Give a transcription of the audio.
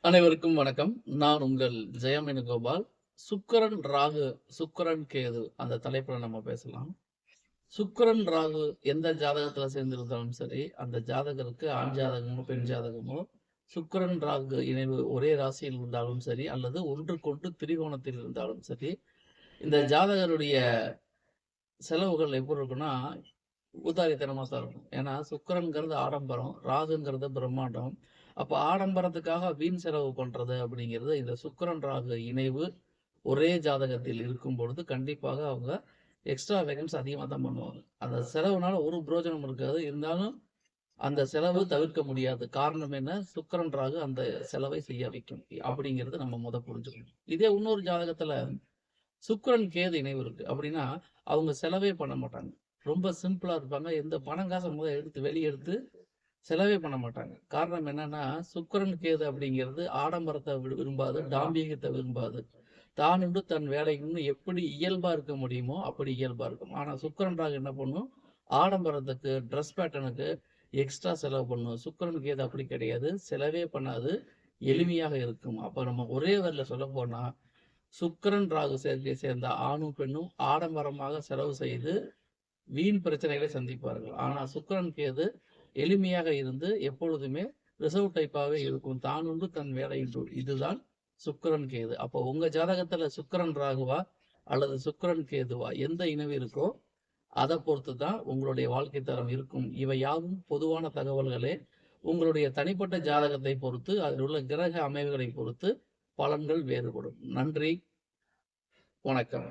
அனைவருக்கும் வணக்கம். நான் உங்கள் ஜெயமேனுகோபால். சுக்கிரன், ராகு, சுக்கிரன், கேது அந்த தலைப்புல நம்ம பேசலாம். சுக்கிரன், ராகு எந்த ஜாதகத்துல சேர்ந்திருந்தாலும் சரி, அந்த ஜாதகருக்கு ஆண் ஜாதகமோ, பெண் ஜாதகமோ, சுக்கிரன், ராகு இணைவு ஒரே ராசியில் இருந்தாலும் சரி, அல்லது ஒன்றுக்கொன்று திரிகோணத்தில் இருந்தாலும் சரி, இந்த ஜாதகருடைய செலவுகள் எப்படி இருக்குன்னா, ஊதாரித்தனமா தான் இருக்கும். ஏன்னா சுக்கிரன்ங்கிறது ஆடம்பரம், ராகுங்கிறது பிரம்மாண்டம். அப்ப ஆடம்பரத்துக்காக வீண் செலவு பண்றது அப்படிங்கிறது இந்த சுக்கிரன், ராகு இணைவு ஒரே ஜாதகத்தில் இருக்கும் பொழுது கண்டிப்பாக அவங்க எக்ஸ்ட்ரா வேகன்ஸ் அதிகமா தான் பண்ணுவாங்க. அந்த செலவுனால ஒரு பிரயோஜனம் இருக்காது. இருந்தாலும் அந்த செலவு தவிர்க்க முடியாது. காரணம் என்ன? சுக்கிரன், ராகு அந்த செலவை செய்ய வைக்கும். அப்படிங்கிறது நம்ம புரிஞ்சுக்கணும். இதே இன்னொரு ஜாதகத்துல சுக்கிரன், கேது இணைவு இருக்கு. அப்படின்னா அவங்க செலவே பண்ண மாட்டாங்க. ரொம்ப சிம்பிளா இருப்பாங்க. எந்த பணம் காச எடுத்து வெளிய எடுத்து செலவே பண்ண மாட்டாங்க. காரணம் என்னன்னா, சுக்கிரன், கேது அப்படிங்கிறது ஆடம்பரத்த விரும்பாது, டாம்பீகத்த விரும்பாது. தானுண்டு தன் வேலைக்குன்னு எப்படி இயல்பா இருக்க முடியுமோ, அப்படி இயல்பா இருக்கும். ஆனா சுக்கிரன், ராகு என்ன பண்ணும்? ஆடம்பரத்துக்கு, ட்ரெஸ் பேட்டர்னுக்கு எக்ஸ்ட்ரா செலவு பண்ணும். சுக்கிரன், கேது அப்படி கிடையாது. செலவே பண்ணாது. எளிமையாக இருக்கும். அப்ப நம்ம ஒரே வரியில சொல்லப்போனா, சுக்கிரன், ராகு சேர்க்கையை சேர்ந்த ஆணும், பெண்ணும் ஆடம்பரமாக செலவு செய்து வீண் பிரச்சனைகளை சந்திப்பார்கள். ஆனா சுக்கிரன், கேது எளிமையாக இருந்து எப்பொழுதுமே ரிசர்வ் டைப்பாவே இருக்கும். தான் உண்டு தன் வேலை உண்டு. இதுதான் சுக்கிரன், கேது. அப்போ உங்க ஜாதகத்துல சுக்கிரன், ராகுவா அல்லது சுக்கிரன், கேதுவா எந்த இணைவு இருக்கோ அதை பொறுத்து தான் உங்களுடைய வாழ்க்கை தரம் இருக்கும். இவை யாவும் பொதுவான தகவல்களே. உங்களுடைய தனிப்பட்ட ஜாதகத்தை பொறுத்து அதில் உள்ள கிரக அமைவுகளை பொறுத்து பலன்கள் வேறுபடும். நன்றி, வணக்கம்.